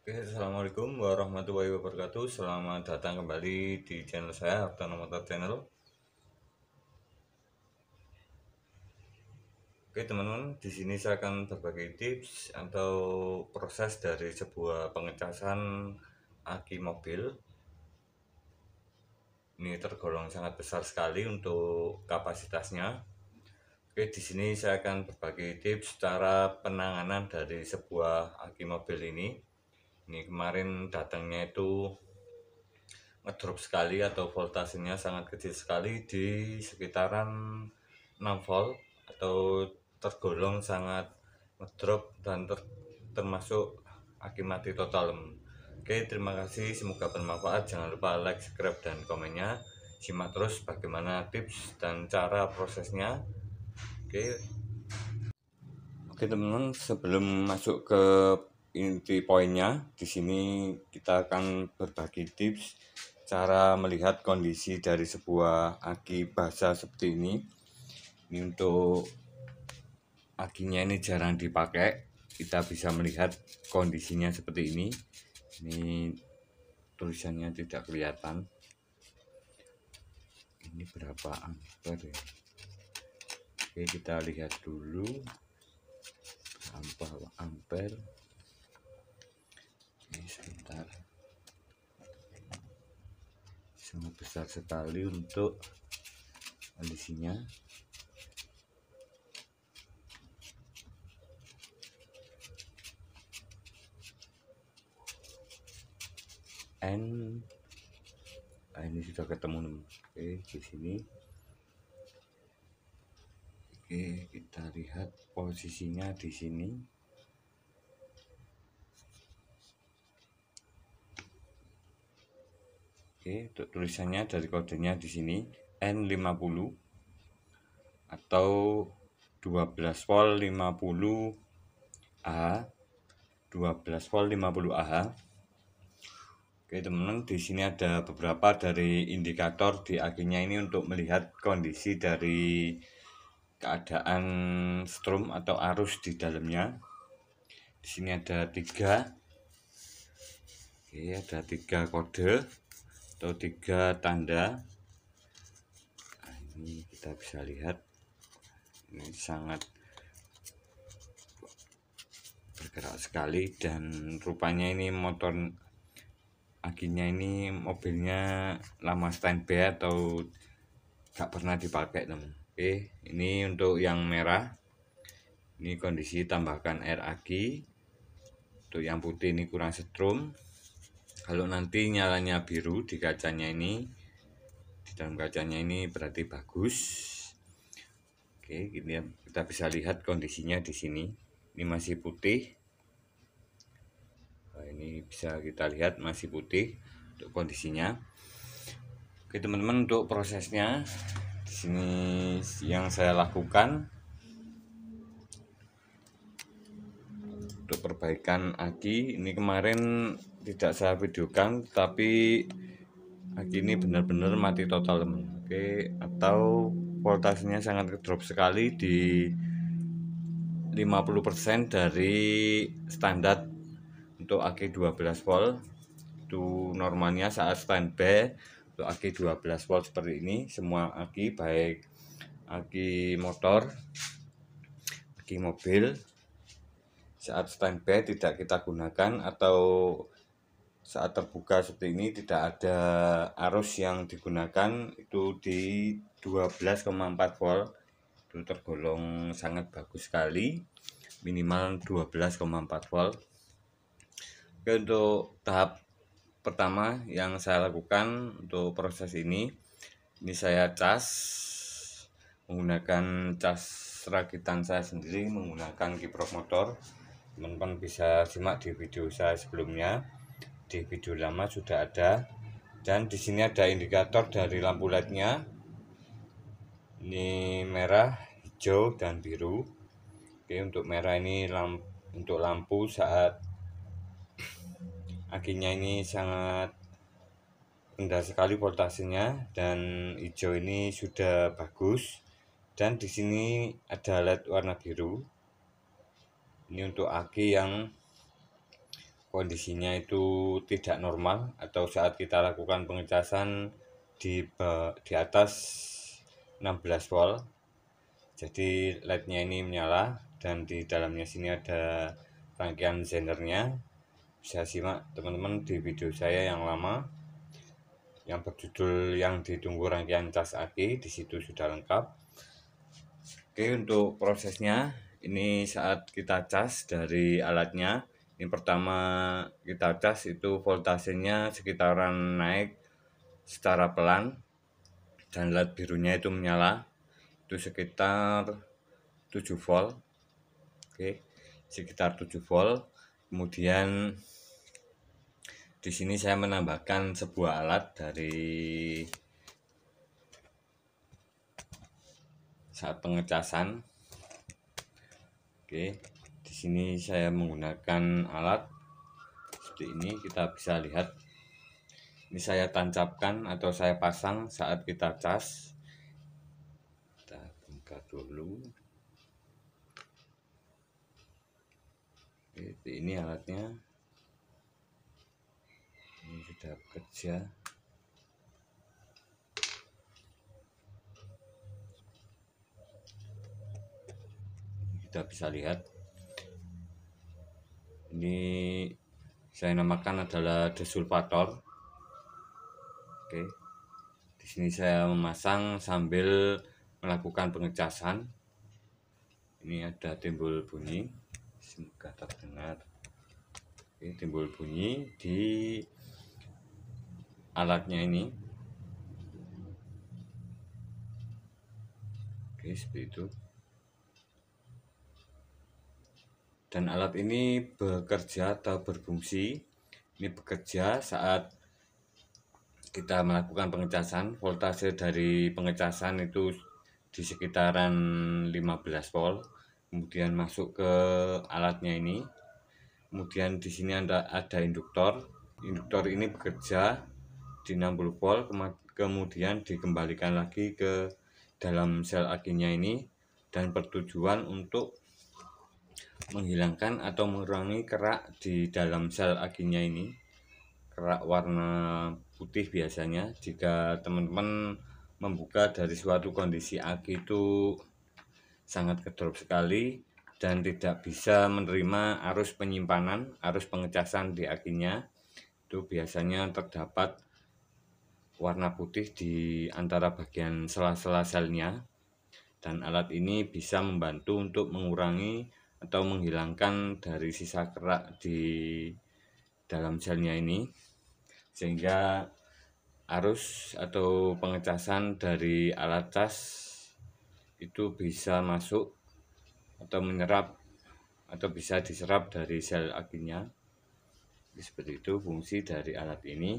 Oke, assalamualaikum warahmatullahi wabarakatuh. Selamat datang kembali di channel saya, Hartono Motor Channel. Oke, teman-teman, di sini saya akan berbagi tips atau proses dari sebuah pengecasan aki mobil. Ini tergolong sangat besar sekali untuk kapasitasnya. Oke, di sini saya akan berbagi tips cara penanganan dari sebuah aki mobil ini. Ini kemarin datangnya itu ngedrop sekali atau voltasenya sangat kecil sekali di sekitaran 6 volt atau tergolong sangat ngedrop dan termasuk aki mati total. Oke, terima kasih, semoga bermanfaat. Jangan lupa like, subscribe, dan komennya. Simak terus bagaimana tips dan cara prosesnya. Oke, teman-teman, sebelum masuk ke inti poinnya, di sini kita akan berbagi tips cara melihat kondisi dari sebuah aki basah seperti ini. Ini untuk akinya ini jarang dipakai, kita bisa melihat kondisinya seperti ini. Ini tulisannya tidak kelihatan. Ini berapa ampere ya? Oke, kita lihat dulu berapa ampere. Oke, sebentar. Sangat besar sekali untuk kondisinya. Ini sudah ketemu. Oke, di sini. Oke, kita lihat posisinya di sini. Oke, untuk tulisannya dari kodenya di sini N50 atau 12 volt 50 Ah, 12 volt 50 Ah. Oke, teman-teman, di sini ada beberapa dari indikator di akinya ini untuk melihat kondisi dari keadaan strom atau arus di dalamnya. Di sini ada 3. Oke, ada 3 kode atau 3 tanda. Nah, ini kita bisa lihat ini sangat bergerak sekali, dan rupanya ini motor akinya ini mobilnya lama standby atau gak pernah dipakai, teman. Oke, ini untuk yang merah ini kondisi tambahkan air aki. Untuk yang putih ini kurang setrum. Kalau nanti nyalanya biru di kacanya ini, di dalam kacanya ini berarti bagus. Oke, kita bisa lihat kondisinya di sini. Ini masih putih. Nah, ini bisa kita lihat masih putih untuk kondisinya. Oke, teman-teman, untuk prosesnya di sini yang saya lakukan untuk perbaikan aki ini kemarin tidak saya videokan, tapi aki ini benar-benar mati total, teman. Oke, atau voltasenya sangat drop sekali di 50% dari standar untuk aki 12 volt. Itu normalnya saat standby untuk aki 12 volt seperti ini. Semua aki, baik aki motor, aki mobil, saat standby tidak kita gunakan atau saat terbuka seperti ini tidak ada arus yang digunakan, itu di 12,4 volt. Itu tergolong sangat bagus sekali, minimal 12,4 volt. Oke, untuk tahap pertama yang saya lakukan untuk proses ini saya cas menggunakan cas rakitan saya sendiri, menggunakan kiprok motor. Teman-teman bisa simak di video saya sebelumnya, di video lama sudah ada. Dan di sini ada indikator dari lampu LED-nya. Ini merah, hijau, dan biru. Oke, untuk merah ini untuk lampu saat akinya ini sangat rendah sekali voltasenya, dan hijau ini sudah bagus. Dan di sini ada LED warna biru. Ini untuk aki yang kondisinya itu tidak normal atau saat kita lakukan pengecasan di atas 16 volt. Jadi LED-nya ini menyala dan di dalamnya sini ada rangkaian zendernya. Bisa simak teman-teman di video saya yang lama yang berjudul yang ditunggu rangkaian cas aki, di situ sudah lengkap. Oke, untuk prosesnya ini saat kita cas dari alatnya, ini pertama kita cas itu voltasenya sekitaran naik secara pelan dan LED birunya itu menyala, itu sekitar 7 volt. Oke, sekitar 7 volt. Kemudian di sini saya menambahkan sebuah alat dari saat pengecasan. Oke, di sini saya menggunakan alat seperti ini, kita bisa lihat. Ini saya tancapkan atau saya pasang saat kita cas. Kita buka dulu. Oke, ini alatnya. Ini sudah bekerja. Kita bisa lihat. Ini saya namakan adalah desulfator. Oke. Di sini saya memasang sambil melakukan pengecasan. Ini ada timbul bunyi. Semoga terdengar. Oke, timbul bunyi di alatnya ini. Oke, seperti itu. Dan alat ini bekerja atau berfungsi, ini bekerja saat kita melakukan pengecasan. Voltase dari pengecasan itu di sekitaran 15 volt, kemudian masuk ke alatnya ini. Kemudian di sini ada induktor. Induktor ini bekerja di 60 volt, kemudian dikembalikan lagi ke dalam sel akinya ini dan bertujuan untuk menghilangkan atau mengurangi kerak di dalam sel akinya ini. Kerak warna putih biasanya jika teman-teman membuka dari suatu kondisi aki itu sangat kedrop sekali dan tidak bisa menerima arus penyimpanan, arus pengecasan di akinya, itu biasanya terdapat warna putih di antara bagian sela-sela selnya, dan alat ini bisa membantu untuk mengurangi atau menghilangkan dari sisa kerak di dalam selnya ini, sehingga arus atau pengecasan dari alat cas itu bisa masuk atau menyerap atau bisa diserap dari sel akinya. Seperti itu fungsi dari alat ini.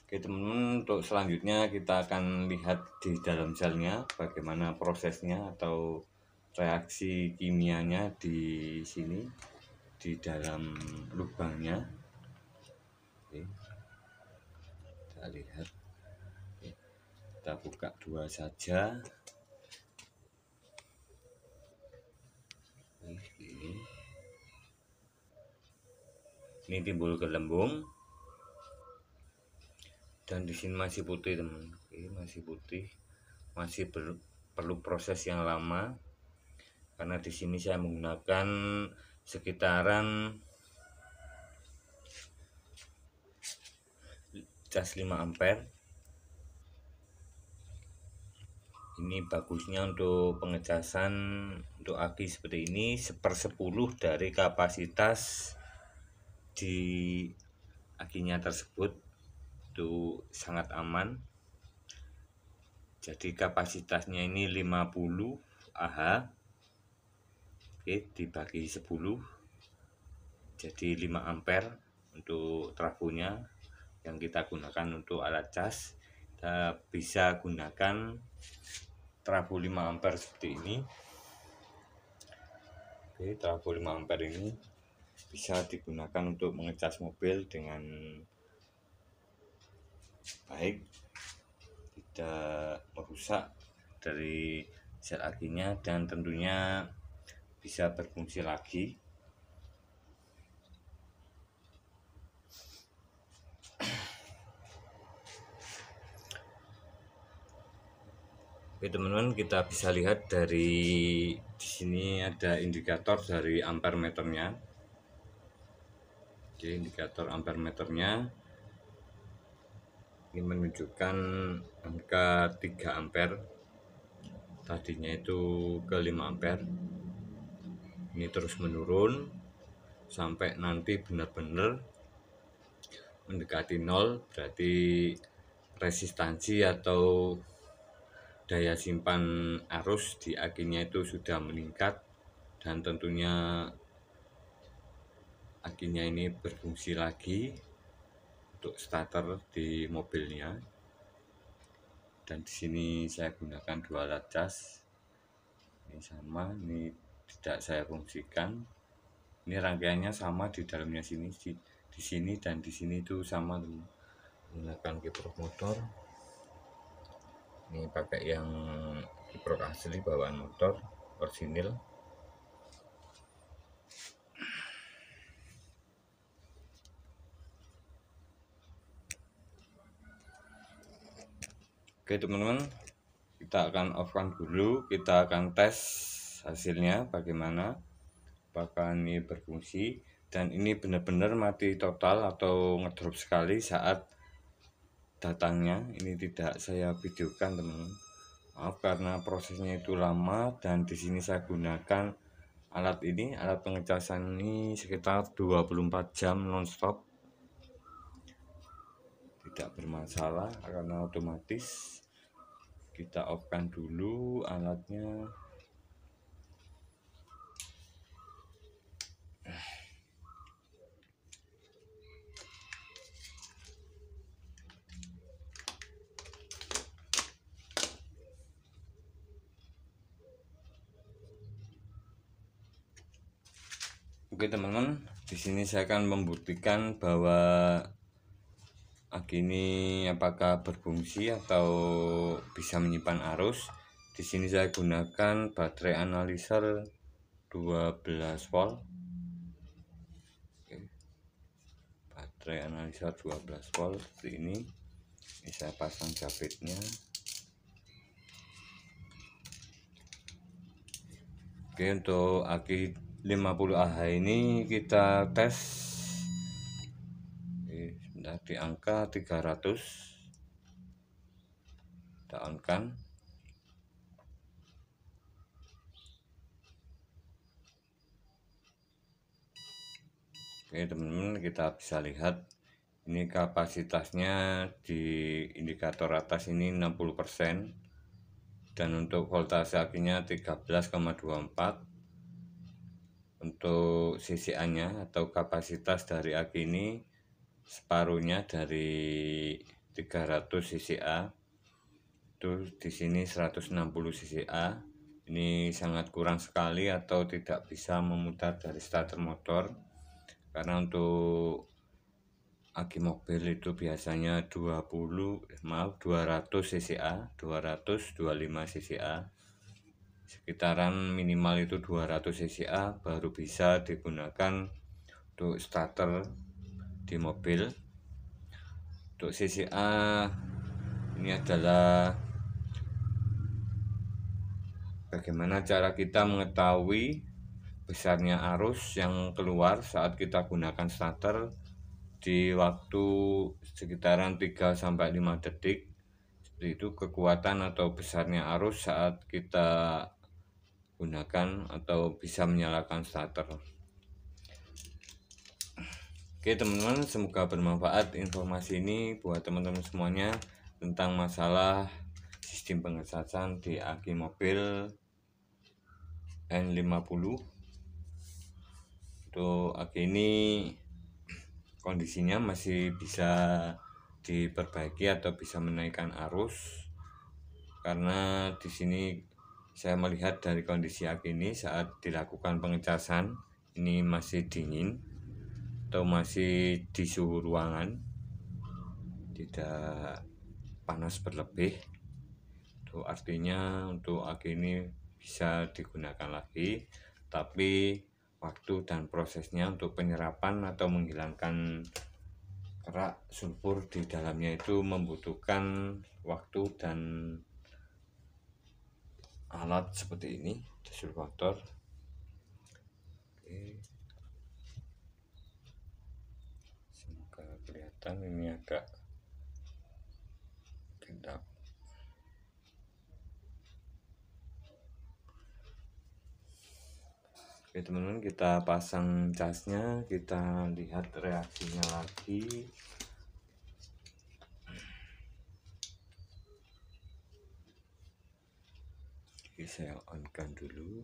Oke teman-teman, untuk selanjutnya kita akan lihat di dalam selnya bagaimana prosesnya atau reaksi kimianya di sini di dalam lubangnya. Oke, kita lihat. Oke, kita buka dua saja. Oke. Ini timbul gelembung. Dan di sini masih putih teman. Oke, masih putih, masih perlu proses yang lama karena di sini saya menggunakan sekitaran cas 5 ampere. Ini bagusnya untuk pengecasan untuk aki seperti ini 1/10 dari kapasitas di akinya tersebut, itu sangat aman. Jadi kapasitasnya ini 50 Ah. Oke, dibagi 10 jadi 5 ampere untuk trafonya yang kita gunakan untuk alat cas. Kita bisa gunakan trafo 5 ampere seperti ini. Oke, trafo 5 ampere ini bisa digunakan untuk mengecas mobil dengan baik, tidak merusak dari sel akinya dan tentunya bisa berfungsi lagi. Oke teman-teman, kita bisa lihat dari di sini ada indikator dari ampere meternya. Oke, indikator ampere meternya ini menunjukkan angka 3 ampere. Tadinya itu ke 5 ampere. Ini terus menurun sampai nanti benar-benar mendekati 0, berarti resistansi atau daya simpan arus di akinya itu sudah meningkat, dan tentunya akinya ini berfungsi lagi untuk starter di mobilnya. Dan di sini saya gunakan 2 alat cas. Ini sama, ini tidak saya fungsikan. Ini rangkaiannya sama di dalamnya sini, di sini dan di sini itu sama, menggunakan kiprok motor. Ini pakai yang kiprok asli bawaan motor orisinil. Oke teman-teman, kita akan off-kan dulu, kita akan tes hasilnya bagaimana, apakah ini berfungsi. Dan ini benar-benar mati total atau ngedrop sekali saat datangnya. Ini tidak saya videokan teman-teman, maaf karena prosesnya itu lama. Dan di sini saya gunakan alat ini, alat pengecasan ini sekitar 24 jam nonstop, tidak bermasalah karena otomatis. Kita off-kan dulu alatnya. Oke teman-teman, di sini saya akan membuktikan bahwa aki ini apakah berfungsi atau bisa menyimpan arus. Di sini saya gunakan baterai analyzer 12 volt. Oke. Baterai analyzer 12 volt seperti ini. Ini saya pasang jepitnya. Oke, untuk aki 50Ah ini kita tes di angka 300. Kita on kan. Oke teman-teman, kita bisa lihat ini kapasitasnya di indikator atas ini 60%, dan untuk voltase akinya 13,24. Untuk CCA nya atau kapasitas dari aki ini separuhnya dari 300 CCA, itu di sini 160 CCA. Ini sangat kurang sekali atau tidak bisa memutar dari starter motor, karena untuk aki mobil itu biasanya 200 CCA, 225 CCA, sekitaran minimal itu 200 CCA baru bisa digunakan untuk starter di mobil. Untuk CCA ini adalah bagaimana cara kita mengetahui besarnya arus yang keluar saat kita gunakan starter di waktu sekitaran 3-5 detik. Seperti itu kekuatan atau besarnya arus saat kita gunakan atau bisa menyalakan starter. Oke teman-teman, semoga bermanfaat informasi ini buat teman-teman semuanya tentang masalah sistem pengecasan di aki mobil N50. Untuk aki ini kondisinya masih bisa diperbaiki atau bisa menaikkan arus, karena di sini saya melihat dari kondisi aki ini saat dilakukan pengecasan ini masih dingin atau masih di suhu ruangan, tidak panas berlebih. Itu artinya untuk aki ini bisa digunakan lagi, tapi waktu dan prosesnya untuk penyerapan atau menghilangkan kerak sulfur di dalamnya itu membutuhkan waktu dan alat seperti ini, distributor. Oke, semoga kelihatan, ini agak gelap. Oke teman-teman, kita pasang casnya, kita lihat reaksinya lagi. Oke, saya on kan dulu.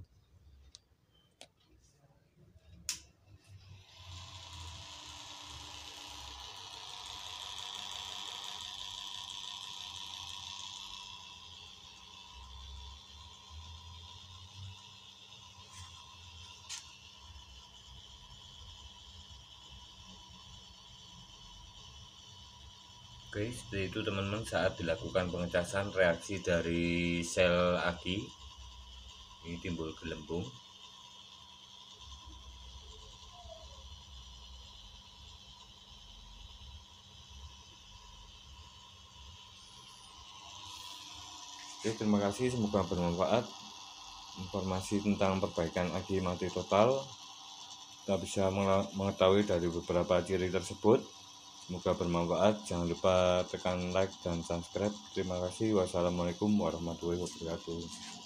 Oke, seperti itu teman-teman, saat dilakukan pengecasan reaksi dari sel aki ini timbul gelembung. Oke, terima kasih, semoga bermanfaat informasi tentang perbaikan aki mati total. Kita bisa mengetahui dari beberapa ciri tersebut. Semoga bermanfaat. Jangan lupa tekan like dan subscribe. Terima kasih. Wassalamualaikum warahmatullahi wabarakatuh.